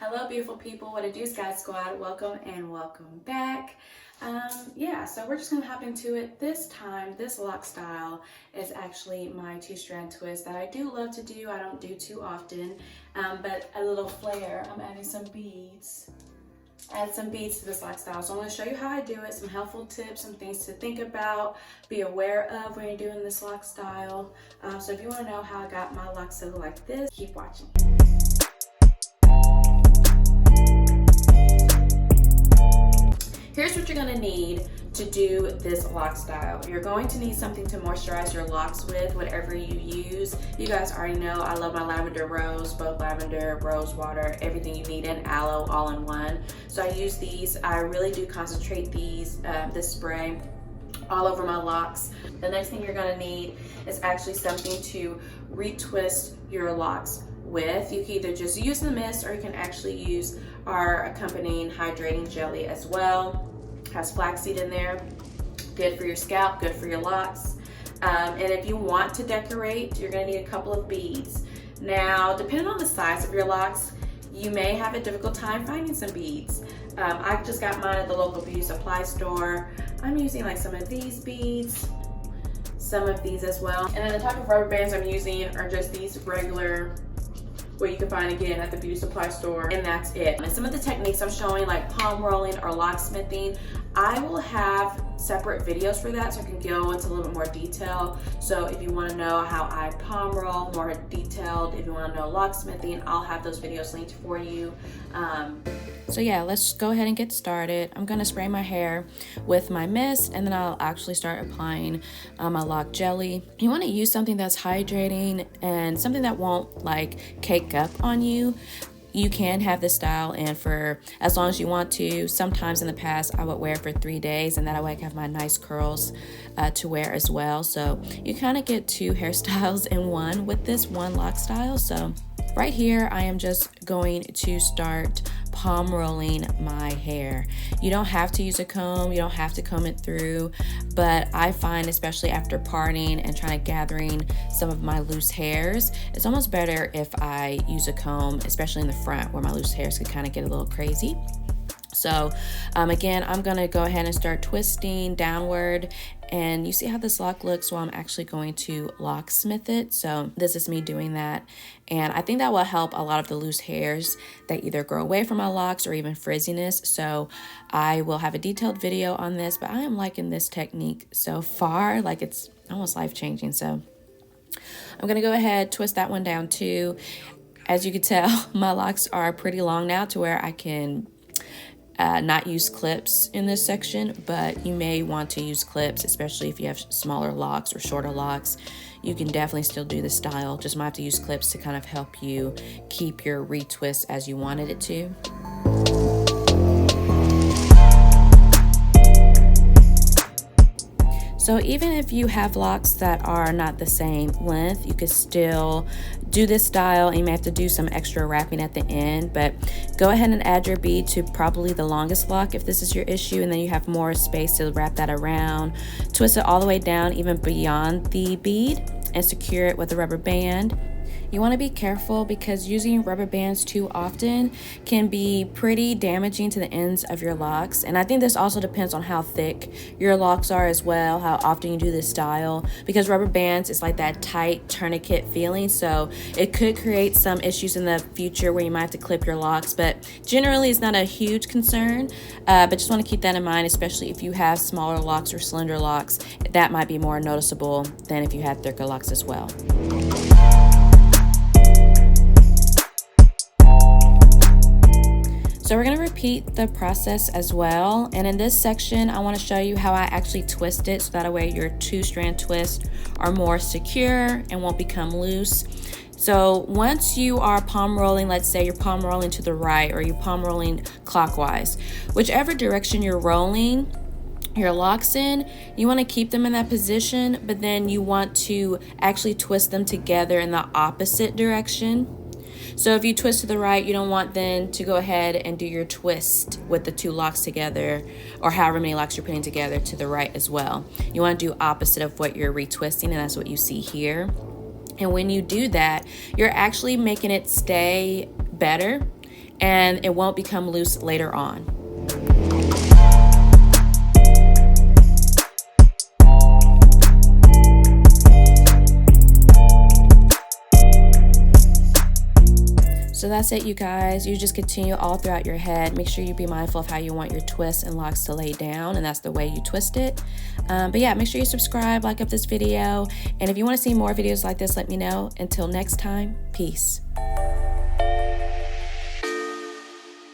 Hello beautiful people, what it do, Sky Squad. Welcome and welcome back. So we're just gonna hop into it. This time, this lock style is actually my two-strand twist that I do love to do. I don't do too often, but a little flair. I'm adding some beads. Add some beads to this lock style. So I'm going to show you how I do it, some helpful tips, some things to think about, be aware of when you're doing this lock style. So if you want to know how I got my locks to look like this, keep watching. Here's what you're gonna need to do this lock style. You're going to need something to moisturize your locks with, whatever you use. You guys already know I love my lavender rose, both lavender, rose water, everything you need, and aloe all in one. So I use these. I really do concentrate this spray all over my locks. The next thing you're gonna need is actually something to retwist your locks with. You can either just use the mist or you can actually use our accompanying hydrating jelly as well. Has flaxseed in there, good for your scalp, good for your locks. And if you want to decorate, you're gonna need a couple of beads. Now, depending on the size of your locks, you may have a difficult time finding some beads. I just got mine at the local beauty supply store. I'm using like some of these beads, some of these as well. And then the type of rubber bands I'm using are just these regular, what you can find again at the beauty supply store, and that's it. And some of the techniques I'm showing, like palm rolling or locksmithing, I will have separate videos for that, so I can go into a little bit more detail. So if you want to know how I palm roll more detailed, if you want to know locksmithing, I'll have those videos linked for you. So yeah, let's go ahead and get started. I'm gonna spray my hair with my mist, and then I'll actually start applying my lock jelly. You want to use something that's hydrating and something that won't like cake up on you. You can have this style and for as long as you want to. Sometimes in the past I would wear it for 3 days, and that way I can have my nice curls to wear as well. So you kind of get two hairstyles in one with this one lock style. So right here I am just going to start palm rolling my hair. You don't have to use a comb, you don't have to comb it through, but I find especially after parting and trying to gathering some of my loose hairs, it's almost better if I use a comb, especially in the front where my loose hairs could kind of get a little crazy. So again, I'm gonna go ahead and start twisting downward, and you see how this lock looks. Well, I'm actually going to locksmith it. So this is me doing that, and I think that will help a lot of the loose hairs that either grow away from my locks or even frizziness. So I will have a detailed video on this, but I am liking this technique so far. Like, it's almost life-changing. So I'm gonna go ahead, twist that one down too. As you can tell, my locks are pretty long now to where I can not use clips in this section, but you may want to use clips, especially if you have smaller locks or shorter locks. You can definitely still do the style, just might have to use clips to kind of help you keep your retwist as you wanted it to. So even if you have locks that are not the same length, you could still do this style, and you may have to do some extra wrapping at the end, but go ahead and add your bead to probably the longest lock if this is your issue, and then you have more space to wrap that around. Twist it all the way down, even beyond the bead, and secure it with a rubber band. You want to be careful because using rubber bands too often can be pretty damaging to the ends of your locks. And I think this also depends on how thick your locks are as well, how often you do this style, because rubber bands is like that tight tourniquet feeling. So it could create some issues in the future where you might have to clip your locks, but generally it's not a huge concern. But just want to keep that in mind, especially if you have smaller locks or slender locks. That might be more noticeable than if you had thicker locks as well. So we're going to repeat the process as well, and in this section I want to show you how I actually twist it, so that way your two-strand twists are more secure and won't become loose. So once you are palm rolling, let's say you're palm rolling to the right or you're palm rolling clockwise, whichever direction you're rolling your locks in, you want to keep them in that position, but then you want to actually twist them together in the opposite direction. So if you twist to the right, you don't want then to go ahead and do your twist with the two locks together, or however many locks you're putting together to the right as well. You want to do opposite of what you're retwisting, and that's what you see here. And when you do that, you're actually making it stay better and it won't become loose later on. So that's it, you guys. You just continue all throughout your head. Make sure you be mindful of how you want your twists and locks to lay down, and that's the way you twist it. But yeah, make sure you subscribe, like up this video, and if you want to see more videos like this, let me know. Until next time, peace.